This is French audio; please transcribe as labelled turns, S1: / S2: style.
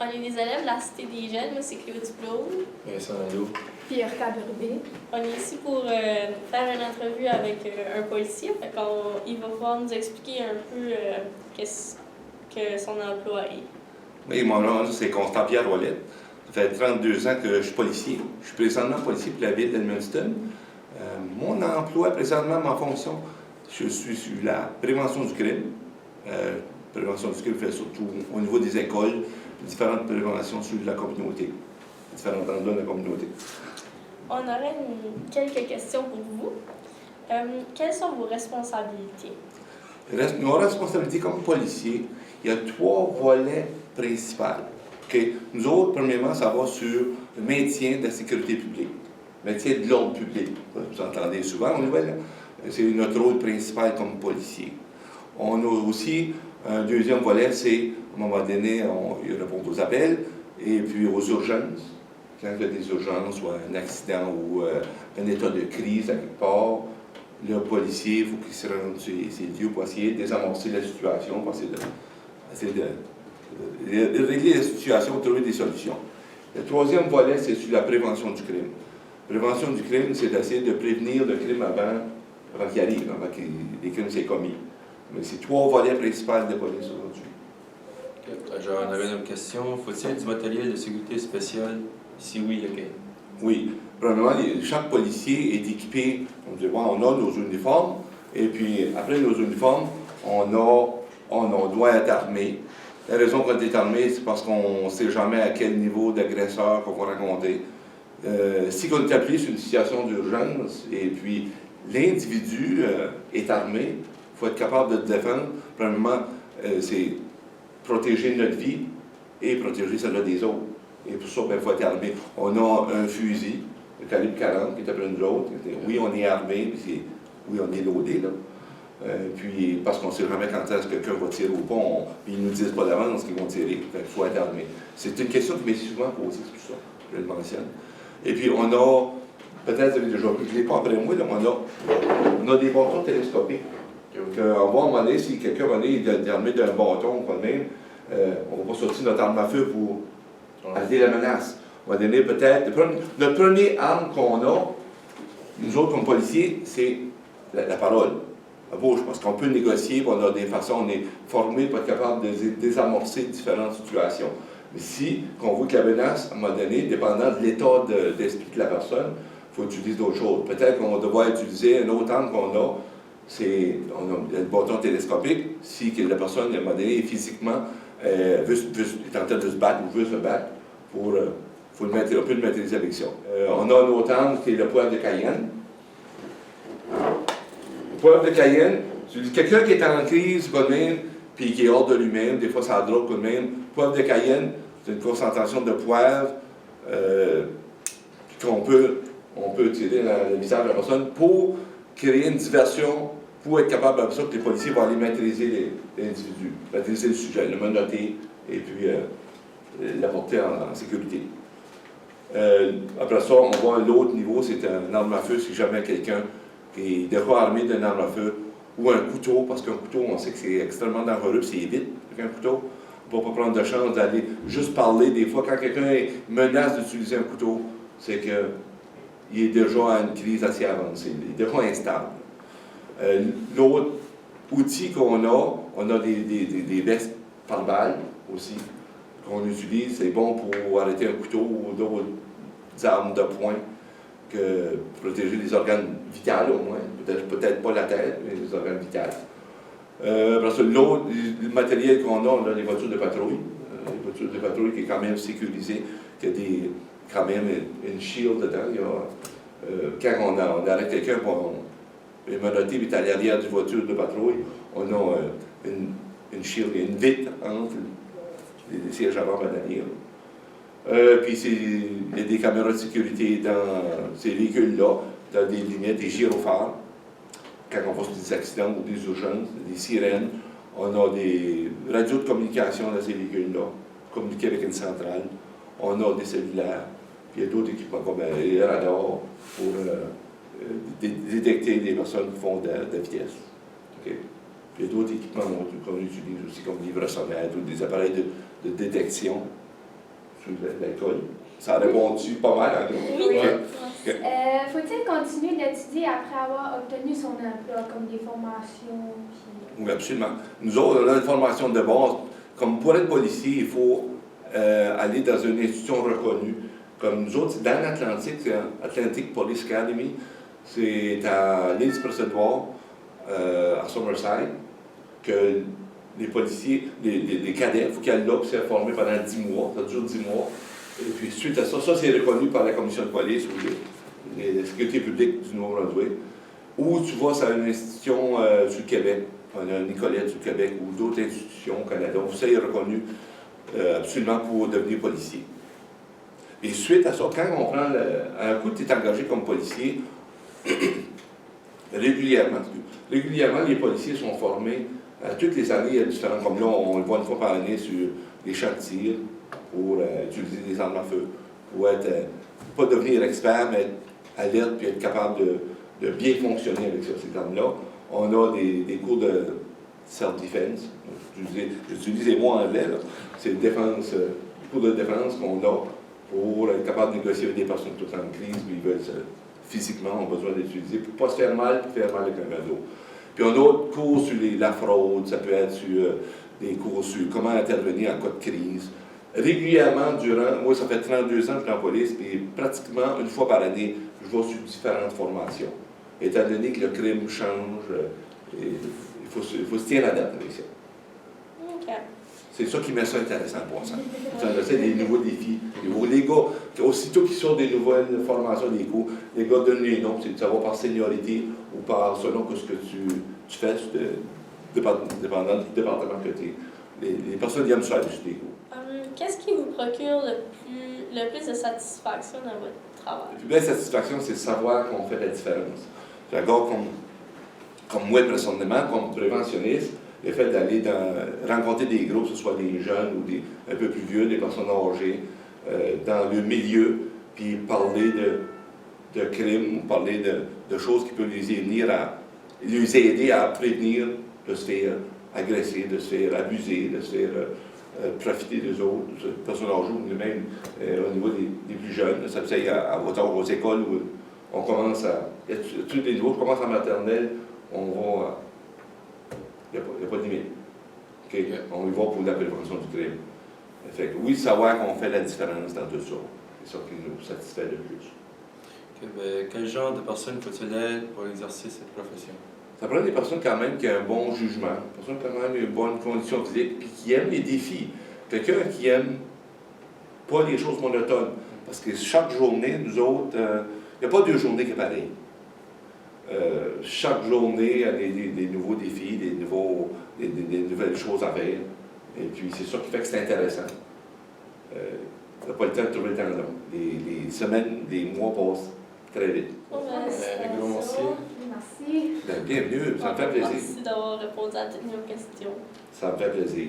S1: On est des élèves de la Cité des Jeunes. Moi, c'est Claude Claude.
S2: Vincent Nadeau.
S3: Puis Erika Burbé.
S1: On est ici pour faire une entrevue avec un policier. Il va pouvoir nous expliquer un peu qu'est-ce que son emploi est.
S4: Oui, mon nom, c'est Constant Pierre Ouellette. Ça fait 32 ans que je suis policier. Je suis présentement policier pour la ville d'Edmundston. Mon emploi, présentement, ma fonction, je suis sur la prévention du crime. Prévention du crime fait surtout au niveau des écoles, différentes préventions sur la communauté, différents endroits de la communauté.
S1: On aurait quelques questions pour vous. Quelles sont vos responsabilités?
S4: Nos responsabilités comme policiers, il y a 3 volets principaux. Okay? Nous autres, premièrement, ça va sur le maintien de la sécurité publique, le maintien de l'ordre public. Vous entendez souvent aux nouvelles, c'est notre rôle principal comme policier. On a aussi un deuxième volet, c'est, à un moment donné, on répond aux appels et puis aux urgences. Quand il y a des urgences ou un accident ou un état de crise à quelque part, le policier, il faut qu'il se rende sur ces lieux pour essayer de désamorcer la situation, pour essayer de régler la situation, trouver des solutions. Le troisième volet, c'est sur la prévention du crime. La prévention du crime, c'est d'essayer de prévenir le crime avant qu'il arrive, avant que les crimes soient commis. Mais c'est 3 volets principaux de police aujourd'hui.
S2: Okay. On avait une question. Faut-il du matériel de sécurité spécial? Si oui, lequel?
S4: Oui. Premièrement, chaque policier est équipé, on a nos uniformes, et puis après nos uniformes, on doit être armé. La raison qu'on est armé, c'est parce qu'on ne sait jamais à quel niveau d'agresseur qu'on va rencontrer. Si on est appelé sur une situation d'urgence, et puis l'individu est armé, il faut être capable de se défendre. Premièrement, c'est protéger notre vie et protéger celle des autres. Et pour ça, il faut être armé. On a un fusil, le calibre 40, qui est après nous autres. Oui, on est armé, puis oui, on est loadé, là. Puis, parce qu'on ne sait jamais quand est-ce que quelqu'un va tirer au pont, puis ils ne nous disent pas d'avance qu'ils vont tirer. Il faut être armé. C'est une question qui m'est souvent posée, c'est pour ça que je le mentionne. Et puis, on a, peut-être vous avez déjà vu, je ne l'ai pas après moi, là, on a des bâtons télescopiques. On va à un moment donné, si quelqu'un est armé d'un bâton, quand même, on va sortir notre arme à feu pour arrêter la menace. On va donner peut-être. Notre première arme qu'on a, nous autres comme policiers, c'est la parole, la bouche, parce qu'on peut négocier, on a des façons, on est formé pour être capable de désamorcer différentes situations. Mais si on voit que la menace, à un moment donné, dépendant de l'état d'esprit de la personne, il faut utiliser d'autres choses. Peut-être qu'on va devoir utiliser un autre arme qu'on a, on a le bâton télescopique, si la personne, à un moment donné, physiquement, est en train de se battre ou veut se battre, on peut le maîtriser avec ça. On a un autre arme qui est le poivre de Cayenne. Le poivre de Cayenne, c'est quelqu'un qui est en crise quand même, puis qui est hors de lui-même, des fois ça drogue quand même. Le poivre de Cayenne, c'est une concentration de poivre qu'on peut tirer dans le visage de la personne pour créer une diversion, pour être capable de ça que les policiers vont aller maîtriser l'individu, maîtriser le sujet, le menotter, et puis l'apporter en sécurité. Après ça, on voit l'autre niveau, c'est un arme à feu, si jamais quelqu'un qui est déjà armé d'une arme à feu, ou un couteau, parce qu'un couteau, on sait que c'est extrêmement dangereux, c'est vite avec un couteau. On ne va pas prendre de chance d'aller juste parler. Des fois, quand quelqu'un menace d'utiliser un couteau, c'est qu'il est déjà à une crise assez avancée, il est déjà instable. L'autre outil qu'on a, on a des vestes par balle aussi, qu'on utilise. C'est bon pour arrêter un couteau ou d'autres armes de poing, pour protéger les organes vitaux au moins. Peut-être pas la tête, mais les organes vitaux. Parce que l'autre, le matériel qu'on a, on a des voitures de patrouille. Les voitures de patrouille qui est quand même sécurisée, qui a quand même une shield dedans. Quand on arrête quelqu'un pour les menottés, puis à l'arrière d'une voiture de patrouille, on a une shield, une vitre entre les sièges avant et l'arrière. Puis il y a des caméras de sécurité dans ces véhicules-là, dans des lunettes, des gyrophares, quand on passe des accidents ou des urgences, des sirènes. On a des radios de communication dans ces véhicules-là, communiquer avec une centrale. On a des cellulaires, puis il y a d'autres équipements comme les radars pour détecter des personnes qui font de vitesse. Okay? Puis il y a d'autres équipements qu'on utilise aussi, comme livres sonnettes ou des appareils de détection sous l'alcool. Ça répond-tu pas mal en gros?
S1: Oui.
S3: Oui.
S4: Ok.
S3: Faut-il continuer d'étudier après avoir obtenu son emploi, comme des formations?
S4: Oui, absolument. Nous autres, on a une formation de base. Comme pour être policier, il faut aller dans une institution reconnue. Comme nous autres, dans l'Atlantique, c'est Atlantic Police Academy. C'est à l'île du Prince-Édouard, à Summerside, que les policiers, les cadets, il faut qu'ils aillent là pour se former pendant 10 mois. Ça dure 10 mois. Et puis, suite à ça, c'est reconnu par la commission de police ou la sécurité publique du Nouveau-Brunswick. Ou tu vas à une institution sur le Québec. On a Nicolette sur le Québec ou d'autres institutions au Canada. Ça est reconnu absolument pour devenir policier. Et suite à ça, quand on prend un coup, tu es engagé comme policier, régulièrement, les policiers sont formés. Toutes les années, il y a différents, comme là, on le voit une fois par année sur les champs de tir pour utiliser des armes à feu, pour être, pas devenir expert, mais être alerte puis être capable de bien fonctionner avec ces armes-là. On a des cours de self-defense. J'utilise les mots en anglais, c'est défense, cours de défense qu'on a pour être capable de négocier avec des personnes tout en crise, où ils veulent physiquement, ont besoin d'utiliser pour ne pas se faire mal, pour faire mal avec un cadeau. Puis on a d'autres cours sur la fraude, ça peut être sur des cours sur comment intervenir en cas de crise. Régulièrement, moi ça fait 32 ans que je suis en police, et pratiquement une fois par année, je vais sur différentes formations. Étant donné que le crime change, il faut se tenir à date avec ça.
S1: OK.
S4: C'est ça qui met ça intéressant pour ça. C'est des nouveaux défis. Les gars, aussitôt qu'ils sortent des nouvelles formations, des cours, les gars donnent les noms. Ça va par seniorité ou par selon ce que tu fais, dépendant du département que tu es. Les personnes aiment ça aller sur des cours.
S1: Qu'est-ce qui vous procure le plus de satisfaction dans votre travail?
S4: La plus belle satisfaction, c'est de savoir qu'on fait la différence. D'accord, comme moi personnellement, comme préventionniste, le fait d'aller rencontrer des groupes, que ce soit des jeunes ou un peu plus vieux, des personnes âgées, dans le milieu, puis parler de crimes, ou parler de choses qui peuvent les aider à prévenir de se faire agresser, de se faire abuser, de se faire profiter des autres, personnes âgées, ou même au niveau des plus jeunes. Ça peut être aux écoles où on commence il y a tous les niveaux, je commence en maternelle, on va. Il n'y a pas de limite. Okay? On y va pour la prévention du crime. Fait que, oui, savoir qu'on fait la différence dans tout ça. C'est ça qui nous satisfait le plus.
S2: Okay, ben, quel genre de personnes faut-il être pour exercer cette profession?
S4: Ça prend des personnes quand même qui ont un bon jugement, des personnes qui ont quand même une bonne condition physique, puis qui aiment les défis. Quelqu'un qui aime pas les choses monotones. Parce que chaque journée, nous autres, il n'y a pas deux journées qui sont pareilles. Chaque journée, il y a des nouveaux défis, des nouvelles choses à faire. Et puis, c'est ça qui fait que c'est intéressant. On n'a pas le temps de trouver le temps long. Les semaines, les mois passent très vite.
S1: Bon,
S2: Un gros merci.
S3: Merci.
S4: Bienvenue, ça me fait plaisir.
S1: Merci d'avoir répondu à toutes nos questions.
S4: Ça me fait plaisir.